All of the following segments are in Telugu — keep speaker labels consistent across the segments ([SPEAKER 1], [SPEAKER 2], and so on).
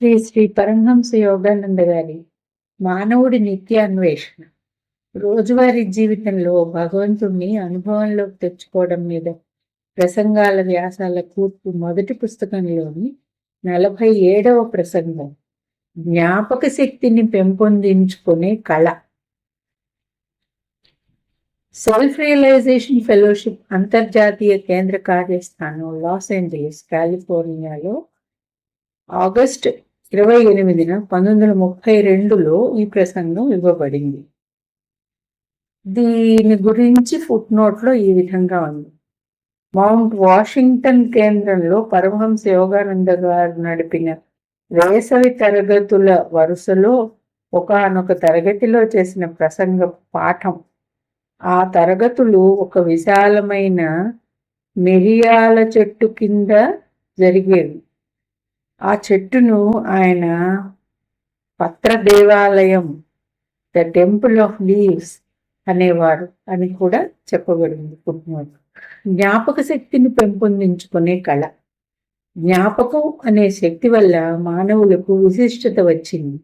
[SPEAKER 1] శ్రీ శ్రీ పరమహంస యోగానంద గారి మానవుడి నిత్యాన్వేషణ రోజువారీ జీవితంలో భగవంతుణ్ణి అనుభవంలోకి తెచ్చుకోవడం మీద ప్రసంగాల వ్యాసాల కూర్పు మొదటి పుస్తకంలోని 47వ ప్రసంగం జ్ఞాపక శక్తిని పెంపొందించుకునే కళ. సెల్ఫ్ రియలైజేషన్ ఫెలోషిప్ అంతర్జాతీయ కేంద్ర కార్యస్థానం లాస్ ఏంజలీస్, కాలిఫోర్నియాలో ఆగస్టు 28, 1932లో ఈ ప్రసంగం ఇవ్వబడింది. దీని గురించి ఫుట్ నోట్లో ఈ విధంగా ఉంది. మౌంట్ వాషింగ్టన్ కేంద్రంలో పరమహంస యోగానంద గారు నడిపిన వేసవి తరగతుల వరుసలో ఒకానొక తరగతిలో చేసిన ప్రసంగ పాఠం. ఆ తరగతులు ఒక విశాలమైన మిరియాల చెట్టు కింద జరిగేవి. ఆ చెట్టును ఆయన పత్ర దేవాలయం, ద టెంపుల్ ఆఫ్ లీవ్స్ అనేవారు అని కూడా చెప్పబడింది. జ్ఞాపక శక్తిని పెంపొందించుకునే కళ. జ్ఞాపకం అనే శక్తి వల్ల మానవులకు విశిష్టత వచ్చింది.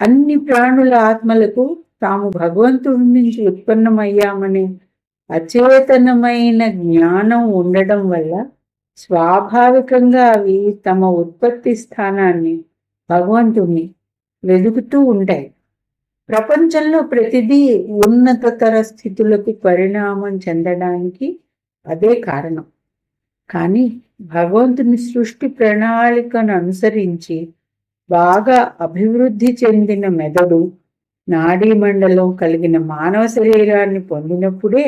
[SPEAKER 1] అన్ని ప్రాణుల ఆత్మలకు తాము భగవంతుడి నుంచి ఉత్పన్నమయ్యామనే అచేతనమైన జ్ఞానం ఉండడం వల్ల స్వాభావికంగా అవి తమ ఉత్పత్తి స్థానాన్ని, భగవంతుణ్ణి వెతుకుతూ ఉంటాయి. ప్రపంచంలో ప్రతిదీ ఉన్నతతర స్థితులకు పరిణామం చెందడానికి అదే కారణం. కానీ భగవంతుని సృష్టి ప్రణాళికను అనుసరించి బాగా అభివృద్ధి చెందిన మెదడు, నాడీ మండలం కలిగిన మానవ శరీరాన్ని పొందినప్పుడే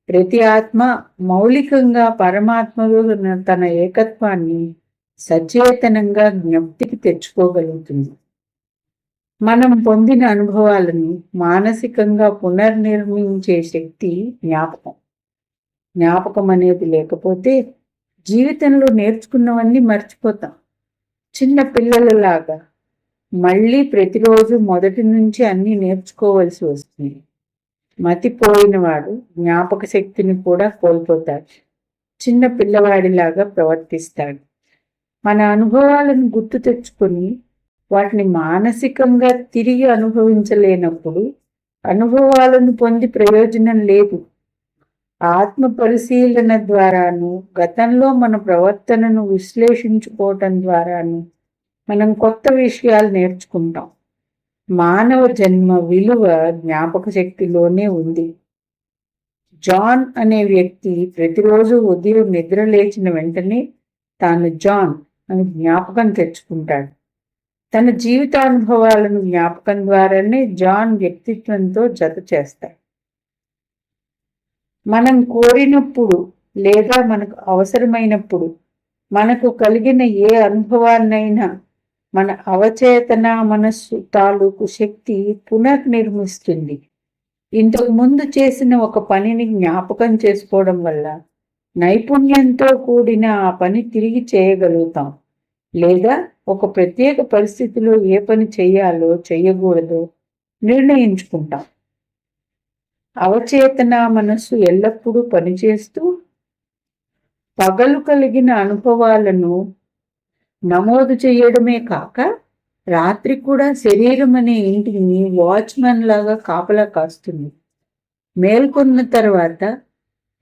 [SPEAKER 1] ప్రతి ఆత్మ మౌలికంగా పరమాత్మలో తన ఏకత్వాన్ని సచేతనంగా జ్ఞప్తికి తెచ్చుకోగలుగుతుంది. మనం పొందిన అనుభవాలను మానసికంగా పునర్నిర్మించే శక్తి జ్ఞాపకం. జ్ఞాపకం అనేది లేకపోతే జీవితంలో నేర్చుకున్నవన్నీ మర్చిపోతాం. చిన్న పిల్లలలాగా మళ్ళీ ప్రతిరోజు మొదటి నుంచి అన్నీ నేర్చుకోవలసి వస్తుంది. మతిపోయినవాడు జ్ఞాపక శక్తిని కూడా కోల్పోతాడు. చిన్న పిల్లవాడిలాగా ప్రవర్తిస్తాడు. మన అనుభవాలను గుర్తు తెచ్చుకొని వాటిని మానసికంగా తిరిగి అనుభవించలేనప్పుడు అనుభవాలను పొంది ప్రయోజనం లేదు. ఆత్మ పరిశీలన ద్వారాను, గతంలో మన ప్రవర్తనను విశ్లేషించుకోవటం ద్వారాను మనం కొత్త విషయాలు నేర్చుకుంటాం. మానవ జన్మ విలువ జ్ఞాపక శక్తిలోనే ఉంది. జాన్ అనే వ్యక్తి ప్రతిరోజు ఉదయం నిద్ర లేచిన వెంటనే తాను జాన్ అని జ్ఞాపకం తెచ్చుకుంటాడు. తన జీవితానుభవాలను జ్ఞాపకం ద్వారానే జాన్ వ్యక్తిత్వంతో జత చేస్తాడు. మనం కోరినప్పుడు లేదా మనకు అవసరమైనప్పుడు మనకు కలిగిన ఏ అనుభవాన్నైనా మన అవచేతన మనస్సు తాలూకు శక్తి పునర్నిర్మిస్తుంది. ఇంతకు ముందు చేసిన ఒక పనిని జ్ఞాపకం చేసుకోవడం వల్ల నైపుణ్యంతో కూడిన ఆ పని తిరిగి చేయగలుగుతాం. లేదా ఒక ప్రత్యేక పరిస్థితిలో ఏ పని చేయాలో చేయకూడదో నిర్ణయించుకుంటాం. అవచేతన మనస్సు ఎల్లప్పుడూ పనిచేస్తూ పగలు కలిగిన అనుభవాలను నమోదు చేయడమే కాక రాత్రి కూడా శరీరం అనే ఇంటిని వాచ్మెన్ లాగా కాపలా కాస్తుంది. మేల్కొన్న తర్వాత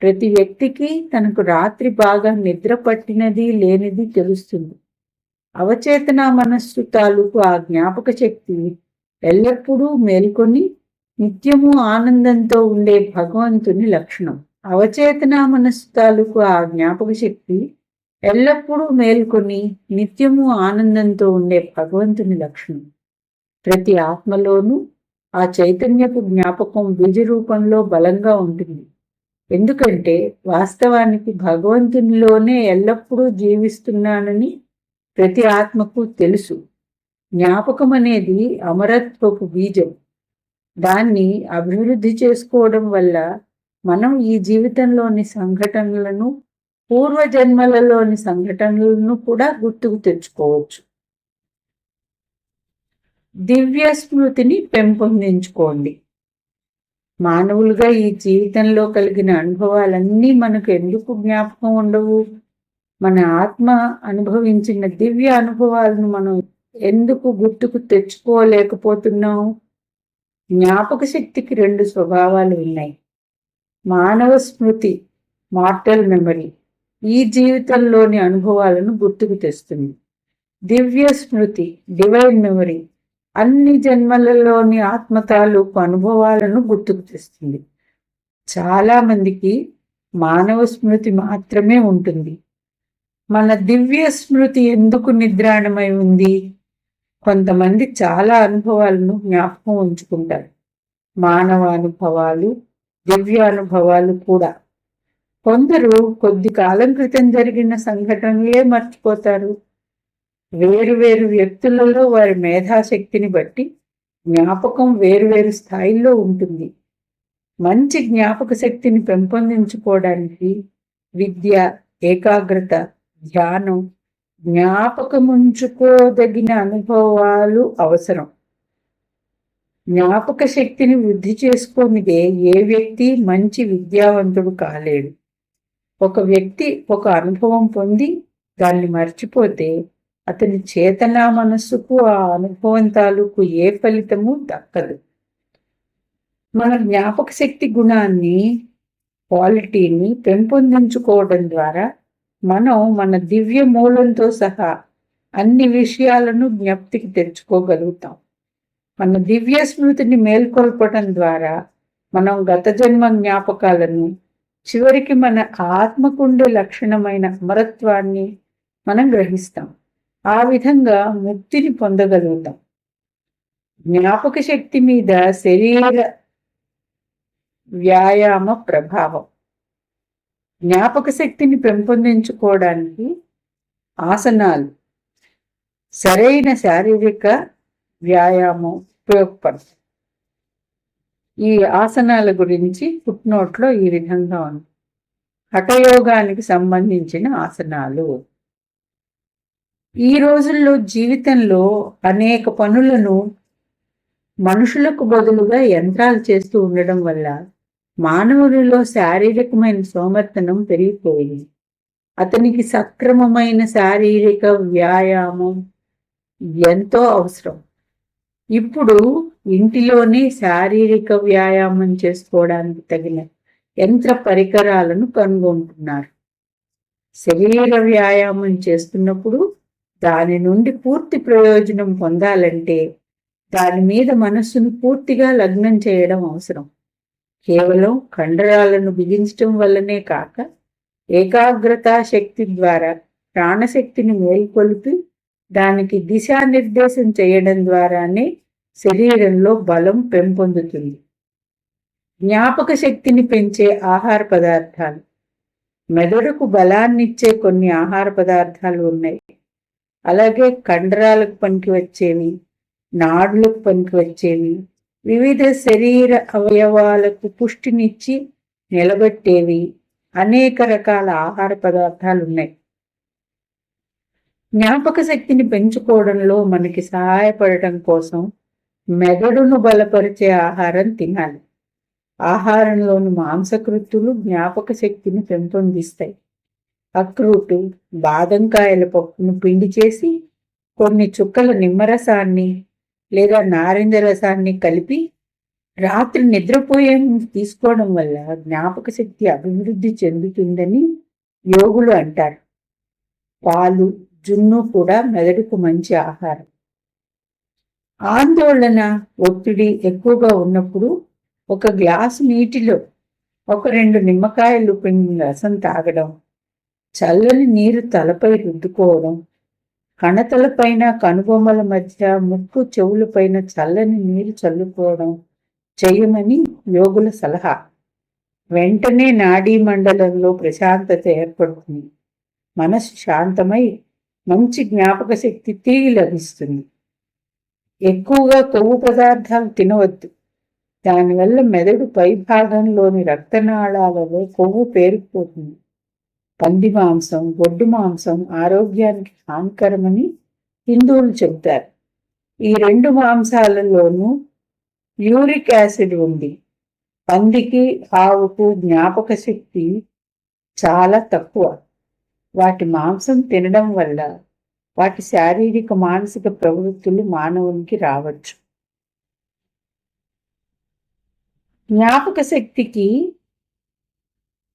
[SPEAKER 1] ప్రతి వ్యక్తికి తనకు రాత్రి బాగా నిద్ర పట్టినది లేనిది తెలుస్తుంది. అవచేతన మనస్సు తాలూకు ఆ జ్ఞాపక శక్తి ఎల్లప్పుడూ మేల్కొని నిత్యము ఆనందంతో ఉండే భగవంతుని లక్షణం. అవచేతన మనస్సు తాలూకు ఆ జ్ఞాపక శక్తి ఎల్లప్పుడూ మేల్కొని నిత్యము ఆనందంతో ఉండే భగవంతుని లక్షణం. ప్రతి ఆత్మలోనూ ఆ చైతన్యపు జ్ఞాపకం బీజ రూపంలో బలంగా ఉంటుంది. ఎందుకంటే వాస్తవానికి భగవంతునిలోనే ఎల్లప్పుడూ జీవిస్తున్నానని ప్రతి ఆత్మకు తెలుసు. జ్ఞాపకం అనేది అమరత్వపు బీజం. దాన్ని అభివృద్ధి చేసుకోవడం వల్ల మనం ఈ జీవితంలోని సంఘటనలను, పూర్వజన్మలలోని సంఘటనలను కూడా గుర్తుకు తెచ్చుకోవచ్చు. దివ్య స్మృతిని పెంపొందించుకోండి. మానవులుగా ఈ జీవితంలో కలిగిన అనుభవాలన్నీ మనకు ఎందుకు జ్ఞాపకం ఉండవు? మన ఆత్మ అనుభవించిన దివ్య అనుభవాలను మనం ఎందుకు గుర్తుకు తెచ్చుకోలేకపోతున్నావు? జ్ఞాపక శక్తికి 2 స్వభావాలు ఉన్నాయి. మానవ స్మృతి, మార్టల్ మెమరీ, ఈ జీవితంలోని అనుభవాలను గుర్తుకు తెస్తుంది. దివ్య స్మృతి, డివైన్ మెమరీ, అన్ని జన్మలలోని ఆత్మ తాలూకు అనుభవాలను గుర్తుకు తెస్తుంది. చాలా మందికి మానవ స్మృతి మాత్రమే ఉంటుంది. మన దివ్య స్మృతి ఎందుకు నిద్రాణమై ఉంది? కొంతమంది చాలా అనుభవాలను జ్ఞాపకం ఉంచుకుంటారు. మానవ అనుభవాలు, దివ్య అనుభవాలు కూడా. కొందరు కొద్ది కాలం క్రితం జరిగిన సంఘటనలే మర్చిపోతారు. వేరు వ్యక్తులలో వారి మేధాశక్తిని బట్టి జ్ఞాపకం వేరు స్థాయిల్లో ఉంటుంది. మంచి జ్ఞాపక శక్తిని పెంపొందించుకోవడానికి విద్య, ఏకాగ్రత, ధ్యానం, జ్ఞాపకముంచుకోదగిన అనుభవాలు అవసరం. జ్ఞాపక శక్తిని వృద్ధి చేసుకోనిదే ఏ వ్యక్తి మంచి విద్యావంతుడు కాలేడు. ఒక వ్యక్తి ఒక అనుభవం పొంది దాన్ని మర్చిపోతే అతని చేతనా మనస్సుకు ఆ అనుభవం తాలూకు ఏ ఫలితము దక్కదు. మన జ్ఞాపక శక్తి గుణాన్ని, క్వాలిటీని పెంపొందించుకోవడం ద్వారా మనం మన దివ్య మూలంతో సహా అన్ని విషయాలను జ్ఞప్తికి తెచ్చుకోగలుగుతాం. మన దివ్య స్మృతిని మేల్కొల్పటం ద్వారా మనం గత జన్మ జ్ఞాపకాలను, చివరికి మన ఆత్మకుండే లక్షణమైన అమరత్వాన్ని మనం గ్రహిస్తాం. ఆ విధంగా ముక్తిని పొందగలుగుతాం. జ్ఞాపక శక్తి మీద శరీర వ్యాయామ ప్రభావం. జ్ఞాపక శక్తిని పెంపొందించుకోవడానికి ఆసనాలు, సరైన శారీరక వ్యాయామం ఉపయోగపడుతుంది. ఈ ఆసనాల గురించి ఫుట్నోట్లో ఈ విధంగా ఉంది. హఠయోగానికి సంబంధించిన ఆసనాలు. ఈ రోజుల్లో జీవితంలో అనేక పనులను మనుషులకు బదులుగా యంత్రాలు చేస్తూ ఉండడం వల్ల మానవునిలో శారీరకమైన సోమర్థనం పెరిగిపోయింది. అతనికి సక్రమమైన శారీరక వ్యాయామం ఎంతో అవసరం. ఇప్పుడు ఇంటిలోనే శారీరక వ్యాయామం చేసుకోవడానికి తగిన యంత్ర పరికరాలను కనుగొంటున్నారు. శరీర వ్యాయామం చేస్తున్నప్పుడు దాని నుండి పూర్తి ప్రయోజనం పొందాలంటే దాని మీద మనస్సును పూర్తిగా లగ్నం చేయడం అవసరం. కేవలం కండరాలను బిగించటం వల్లనే కాక ఏకాగ్రతా శక్తి ద్వారా ప్రాణశక్తిని మేల్కొల్పి దానికి దిశానిర్దేశం చేయడం ద్వారానే శరీరంలో బలం పెంపొందుతుంది. జ్ఞాపక శక్తిని పెంచే ఆహార పదార్థాలు. మెదడుకు బలాన్నిచ్చే కొన్ని ఆహార పదార్థాలు ఉన్నాయి. అలాగే కండరాలకు పనికి వచ్చేవి, నాడులకు పనికి వచ్చేవి, వివిధ శరీర అవయవాలకు పుష్టినిచ్చి నిలబెట్టేవి అనేక రకాల ఆహార పదార్థాలు ఉన్నాయి. జ్ఞాపక శక్తిని పెంచుకోవడంలో మనకి సహాయపడటం కోసం మెదడును బలపరిచే ఆహారం తినాలి. ఆహారంలోని మాంసకృత్తులు జ్ఞాపక శక్తిని పెంపొందిస్తాయి. అక్రూటు, బాదంకాయల పప్పును పిండి చేసి కొన్ని చుక్కల నిమ్మరసాన్ని లేదా నారింజ రసాన్ని కలిపి రాత్రి నిద్రపోయే ముందు తీసుకోవడం వల్ల జ్ఞాపక శక్తి అభివృద్ధి చెందుతుందని యోగులు అంటారు. పాలు, జున్ను కూడా మెదడుకు మంచి ఆహారం. ఆందోళన, ఒత్తిడి ఎక్కువగా ఉన్నప్పుడు ఒక గ్లాసు నీటిలో 1-2 నిమ్మకాయలు పిండిన రసం తాగడం, చల్లని నీరు తలపై రుద్దుకోవడం, కణతలపైన, కనుబొమ్మల మధ్య, ముక్కు, చెవులపైన చల్లని నీరు చల్లుకోవడం చేయమని యోగుల సలహా. వెంటనే నాడీ మండలంలో ప్రశాంతత ఏర్పడుతుంది. మనసు శాంతమై మంచి జ్ఞాపక శక్తి తిరిగి లభిస్తుంది. ఎక్కువగా కొవ్వు పదార్థాలు తినవద్దు. దానివల్ల మెదడు పై భాగంలోని రక్తనాళాలలో కొవ్వు పేరుకుపోతుంది. పంది మాంసం, గొడ్డు మాంసం ఆరోగ్యానికి హానికరమని హిందువులు చెబుతారు. ఈ 2 మాంసాలలోనూ యూరిక్ యాసిడ్ ఉంది. పందికి, ఆవుకు జ్ఞాపక శక్తి చాలా తక్కువ. వాటి మాంసం తినడం వల్ల వాటి శారీరక మానసిక ప్రవృత్తులు మానవునికి రావచ్చు. జ్ఞాపక శక్తికి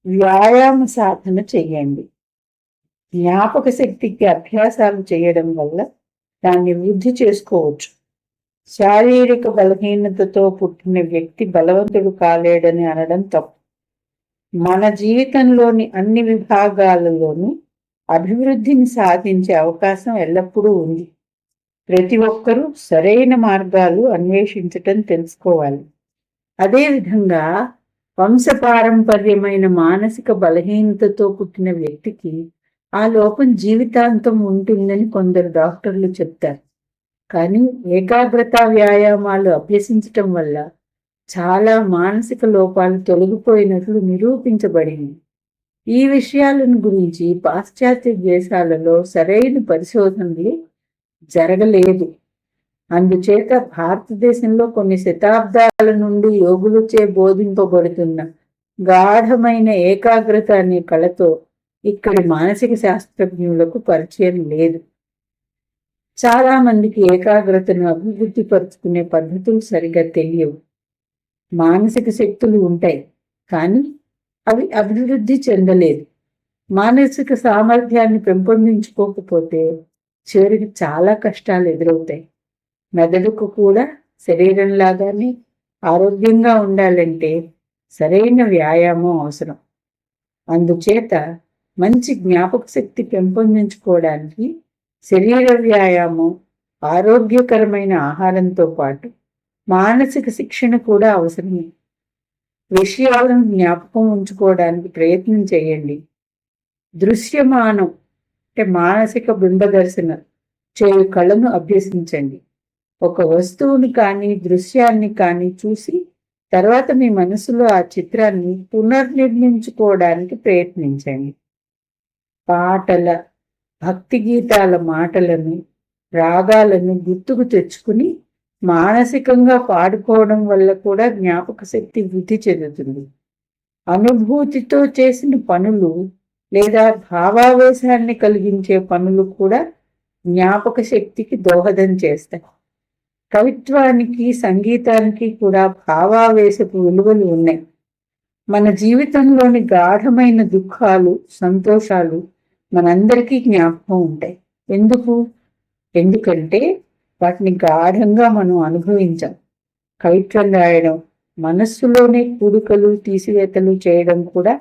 [SPEAKER 1] వ్యాయామ సాధన చేయండి. జ్ఞాపక శక్తికి అభ్యాసాలు చేయడం వల్ల దాన్ని వృద్ధి చేసుకోవచ్చు. శారీరక బలహీనతతో పుట్టిన వ్యక్తి బలవంతుడు కాలేడని అనడం తప్పు. మన జీవితంలోని అన్ని విభాగాలలోనూ అభివృద్ధిని సాధించే అవకాశం ఎల్లప్పుడూ ఉంది. ప్రతి ఒక్కరూ సరైన మార్గాలు అన్వేషించటం తెలుసుకోవాలి. అదేవిధంగా వంశపారంపర్యమైన మానసిక బలహీనతతో పుట్టిన వ్యక్తికి ఆ లోపం జీవితాంతం ఉంటుందని కొందరు డాక్టర్లు చెప్తారు. కానీ ఏకాగ్రత వ్యాయామాలు అభ్యసించటం వల్ల చాలా మానసిక లోపాలు తొలగిపోయినట్లు నిరూపించబడింది. ఈ విషయాలను గురించి పాశ్చాత్య దేశాలలో సరైన పరిశోధనలు జరగలేదు. అందుచేత భారతదేశంలో కొన్ని శతాబ్దాల నుండి యోగులచే బోధింపబడుతున్న గాఢమైన ఏకాగ్రత అనే కళతో ఇక్కడి మానసిక శాస్త్రజ్ఞులకు పరిచయం లేదు. చాలా మందికి ఏకాగ్రతను అభివృద్ధి పరుచుకునే పద్ధతులు సరిగా తెలియవు. మానసిక శక్తులు ఉంటాయి, కానీ అవి అభివృద్ధి చెందలేదు. మానసిక సామర్థ్యాన్ని పెంపొందించుకోకపోతే చివరికి చాలా కష్టాలు ఎదురవుతాయి. మెదడుకు కూడా శరీరంలాగానే ఆరోగ్యంగా ఉండాలంటే సరైన వ్యాయామం అవసరం. అందుచేత మంచి జ్ఞాపక శక్తి పెంపొందించుకోవడానికి శరీర వ్యాయామం, ఆరోగ్యకరమైన ఆహారంతో పాటు మానసిక శిక్షణ కూడా అవసరమే. విషయాలను జ్ఞాపకం ఉంచుకోవడానికి ప్రయత్నం చేయండి. దృశ్యమానం అంటే మానసిక బింబదర్శన చేయు కళను అభ్యసించండి. ఒక వస్తువుని కానీ దృశ్యాన్ని కానీ చూసి తర్వాత మీ మనసులో ఆ చిత్రాన్ని పునర్నిర్మించుకోవడానికి ప్రయత్నించండి. పాటల, భక్తి గీతాల మాటలను, రాగాలను గుర్తుకు తెచ్చుకుని మానసికంగా పాడుకోవడం వల్ల కూడా జ్ఞాపక శక్తి వృద్ధి చెందుతుంది. అనుభూతితో చేసిన పనులు లేదా భావావేశాన్ని కలిగించే పనులు కూడా జ్ఞాపక శక్తికి దోహదం చేస్తాయి. కవిత్వానికి, సంగీతానికి కూడా భావావేశపు విలువలు ఉన్నాయి. మన జీవితంలోని గాఢమైన దుఃఖాలు, సంతోషాలు మనందరికీ జ్ఞాపకం ఉంటాయి. ఎందుకంటే వాటిని గాఢంగా మనం అనుభవించాం. కవిత్వం రాయడం, మనస్సులోనే కూడికలు తీసివేతలు చేయడం కూడా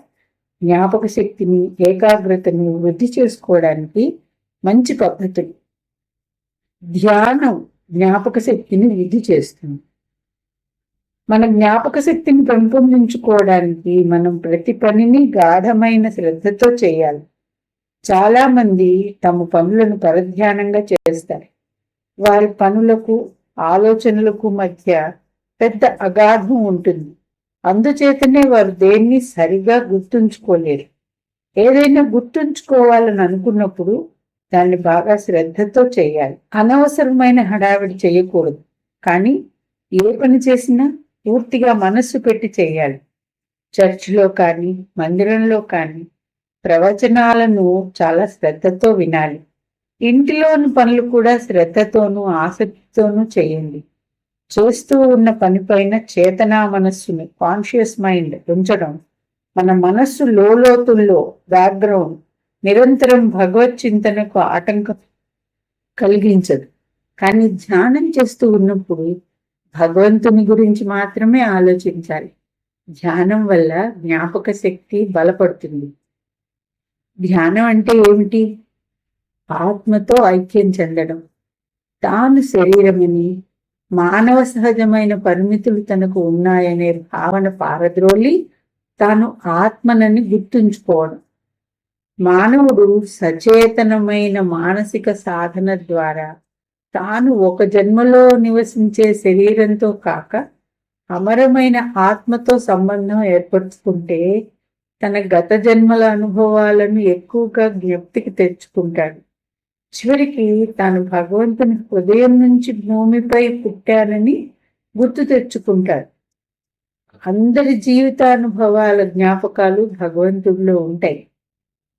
[SPEAKER 1] జ్ఞాపక శక్తిని, ఏకాగ్రతను వృద్ధి చేసుకోవడానికి మంచి పద్ధతులు. ధ్యానం జ్ఞాపక శక్తిని వృద్ధి చేస్తుంది. మన జ్ఞాపక శక్తిని పెంపొందించుకోవడానికి మనం ప్రతి పనిని గాఢమైన శ్రద్ధతో చేయాలి. చాలా మంది తమ పనులను పరధ్యానంగా చేస్తారు. వారి పనులకు, ఆలోచనలకు మధ్య పెద్ద అగాధం ఉంటుంది. అందుచేతనే వారు దేన్ని సరిగా గుర్తుంచుకోలేరు. ఏదైనా గుర్తుంచుకోవాలని అనుకున్నప్పుడు దాన్ని బాగా శ్రద్ధతో చేయాలి. అనవసరమైన హడావిడి చేయకూడదు. కానీ ఏ పని చేసినా పూర్తిగా మనస్సు పెట్టి చేయాలి. చర్చిలో కానీ, మందిరంలో కానీ ప్రవచనాలను చాలా శ్రద్ధతో వినాలి. ఇంటిలోని పనులు కూడా శ్రద్ధతోనూ ఆసక్తితోనూ చేయండి. చేస్తూ ఉన్న పనిపైన చేతనా మనస్సును, కాన్షియస్ మైండ్ ఉంచడం మన మనస్సు లోతుల్లో, బ్యాక్గ్రౌండ్ నిరంతరం భగవత్ చింతనకు ఆటంకం కలిగించదు. కానీ ధ్యానం చేస్తూ ఉన్నప్పుడు భగవంతుని గురించి మాత్రమే ఆలోచించాలి. ధ్యానం వల్ల జ్ఞాపక శక్తి బలపడుతుంది. ధ్యానం అంటే ఏమిటి? ఆత్మతో ఐక్యం చెందడం. తాను శరీరమని, మానవ సహజమైన పరిమితులు తనకు ఉన్నాయనే భావన పారద్రోలి తాను ఆత్మనని గుర్తుంచుకోవడం. మానవుడు సచేతనమైన మానసిక సాధన ద్వారా తాను ఒక జన్మలో నివసించే శరీరంతో కాక అమరమైన ఆత్మతో సంబంధం ఏర్పరచుకుంటే తన గత జన్మల అనుభవాలను ఎక్కువగా జ్ఞప్తికి తెచ్చుకుంటాడు. చివరికి తాను భగవంతుని హృదయం నుంచి భూమిపై పుట్టానని గుర్తు తెచ్చుకుంటాడు. అందరి జీవితానుభవాల జ్ఞాపకాలు భగవంతుడిలో ఉంటాయి.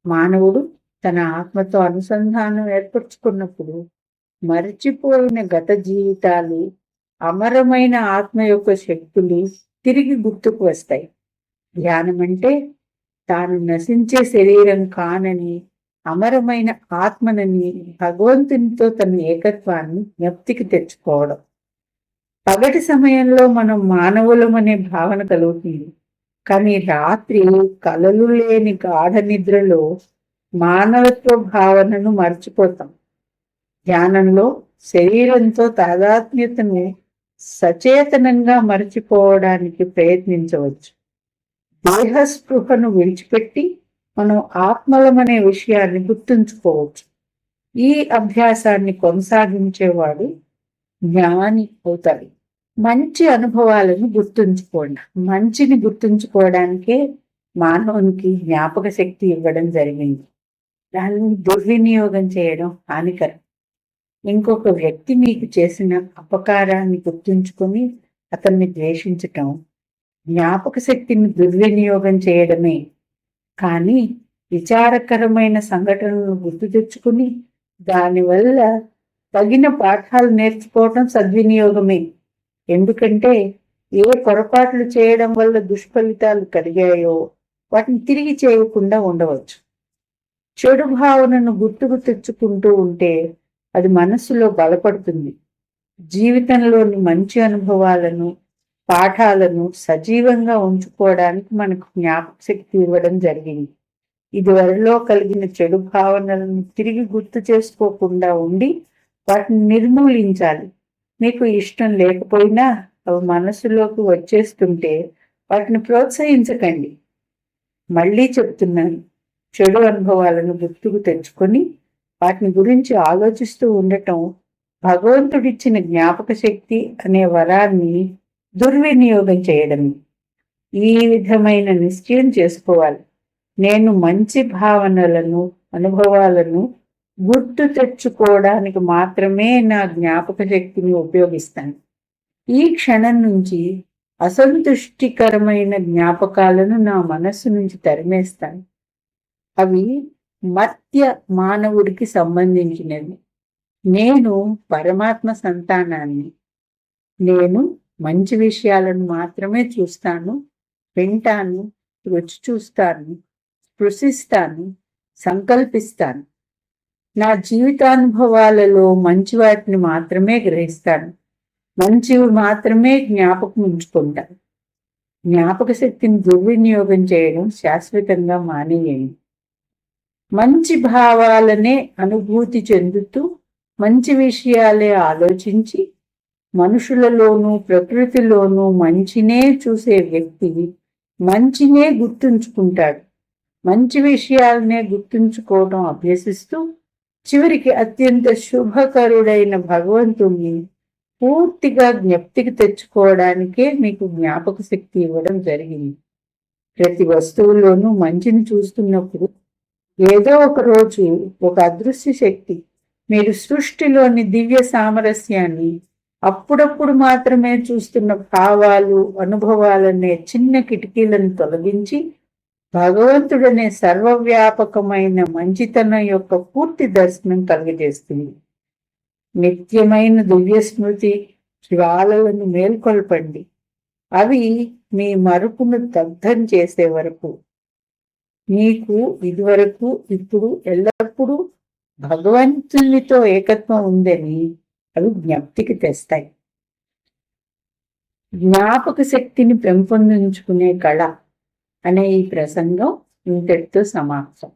[SPEAKER 1] మానవుడు తన ఆత్మతో అనుసంధానం ఏర్పరచుకున్నప్పుడు మరచిపోయిన గత జీవితాలు, అమరమైన ఆత్మ యొక్క శక్తులు తిరిగి గుర్తుకు వస్తాయి. ధ్యానం అంటే తాను నశించే శరీరం కానని, అమరమైన ఆత్మనని, భగవంతునితో తన ఏకత్వాన్ని జ్ఞప్తికి తెచ్చుకోవడం. పగటి సమయంలో మనం మానవులమనే భావన కలుగుతుంది. కానీ రాత్రి కలలు లేని గాఢ నిద్రలో మానవత్వ భావనను మర్చిపోతాం. ధ్యానంలో శరీరంతో తాదాత్మ్యతను సచేతనంగా మర్చిపోవడానికి ప్రయత్నించవచ్చు. దేహస్పృహను విడిచిపెట్టి మనం ఆత్మలమనే విషయాన్ని గుర్తుంచుకోవచ్చు. ఈ అభ్యాసాన్ని కొనసాగించేవాడు జ్ఞాని అవుతాడు. మంచి అనుభవాలను గుర్తుంచుకోండి. మంచిని గుర్తుంచుకోవడానికే మానవునికి జ్ఞాపక శక్తి ఇవ్వడం జరిగింది. దాన్ని దుర్వినియోగం చేయడం హానికరం. ఇంకొక వ్యక్తి మీకు చేసిన అపకారాన్ని గుర్తుంచుకొని అతన్ని ద్వేషించటం జ్ఞాపక శక్తిని దుర్వినియోగం చేయడమే. కానీ విచారకరమైన సంఘటనలను గుర్తు తెచ్చుకుని దానివల్ల తగిన పాఠాలు నేర్చుకోవటం సద్వినియోగమే. ఎందుకంటే ఏ పొరపాట్లు చేయడం వల్ల దుష్ఫలితాలు కలిగాయో వాటిని తిరిగి చేయకుండా ఉండవచ్చు. చెడు భావనను గుర్తుకు తెచ్చుకుంటూ ఉంటే అది మనస్సులో బలపడుతుంది. జీవితంలోని మంచి అనుభవాలను, పాఠాలను సజీవంగా ఉంచుకోవడానికి మనకు జ్ఞాపక శక్తి ఇవ్వడం జరిగింది. ఇదివరలో కలిగిన చెడు భావనలను తిరిగి గుర్తు చేసుకోకుండా ఉండి వాటిని నిర్మూలించాలి. మీకు ఇష్టం లేకపోయినా అవి మనసులోకి వచ్చేస్తుంటే వాటిని ప్రోత్సహించకండి. మళ్ళీ చెప్తున్నాను, చెడు అనుభవాలను గుర్తుకు తెచ్చుకొని వాటిని గురించి ఆలోచిస్తూ ఉండటం భగవంతుడిచ్చిన జ్ఞాపక శక్తి అనే వరాన్ని దుర్వినియోగం చేయడమే. ఈ విధమైన నిశ్చయం చేసుకోవాలి. నేను మంచి భావనలను, అనుభవాలను గుర్తు తెచ్చుకోవడానికి మాత్రమే నా జ్ఞాపక శక్తిని ఉపయోగిస్తాను. ఈ క్షణం నుంచి అసంతుష్టికరమైన జ్ఞాపకాలను నా మనస్సు నుంచి తరిమేస్తాను. అవి మర్త్య మానవుడికి సంబంధించినవి. నేను పరమాత్మ సంతానాన్ని. నేను మంచి విషయాలను మాత్రమే చూస్తాను, వింటాను, రుచి చూస్తాను, స్పృశిస్తాను, సంకల్పిస్తాను. నా జీవితానుభవాలలో మంచి వాటిని మాత్రమే గ్రహిస్తాను, మంచివి మాత్రమే జ్ఞాపకం ఉంచుకుంటాను. జ్ఞాపక శక్తిని దుర్వినియోగం చేయడం శాశ్వతంగా మానేయండి. మంచి భావాలనే అనుభూతి చెందుతూ మంచి విషయాలే ఆలోచించి మనుషులలోనూ ప్రకృతిలోనూ మంచినే చూసే వ్యక్తి మంచినే గుర్తుంచుకుంటాడు. మంచి విషయాలనే గుర్తుంచుకోవడం అభ్యసిస్తూ చివరికి అత్యంత శుభకరుడైన భగవంతుణ్ణి పూర్తిగా జ్ఞప్తికి తెచ్చుకోవడానికే మీకు జ్ఞాపక శక్తి ఇవ్వడం జరిగింది. ప్రతి వస్తువులోనూ మంచిని చూస్తున్నప్పుడు ఏదో ఒక రోజు ఒక అదృశ్య శక్తి మీరు సృష్టిలోని దివ్య సామరస్యాన్ని అప్పుడప్పుడు మాత్రమే చూస్తున్న భావాలు, అనుభవాలనే చిన్న కిటికీలను తొలగించి భగవంతుడనే సర్వవ్యాపకమైన మంచితనం యొక్క పూర్తి దర్శనం కలుగజేస్తుంది. నిత్యమైన దివ్య స్మృతి జ్వాలలను మేల్కొల్పండి. అవి మీ మరుపును దగ్ధం చేసే వరకు. మీకు ఇదివరకు, ఇప్పుడు, ఎల్లప్పుడూ భగవంతునితో ఏకత్వం ఉందని అవి జ్ఞప్తికి తెస్తాయి. జ్ఞాపక శక్తిని పెంపొందించుకునే కళ అనే ఈ ప్రసంగం ఇంతటితో సమాప్తం.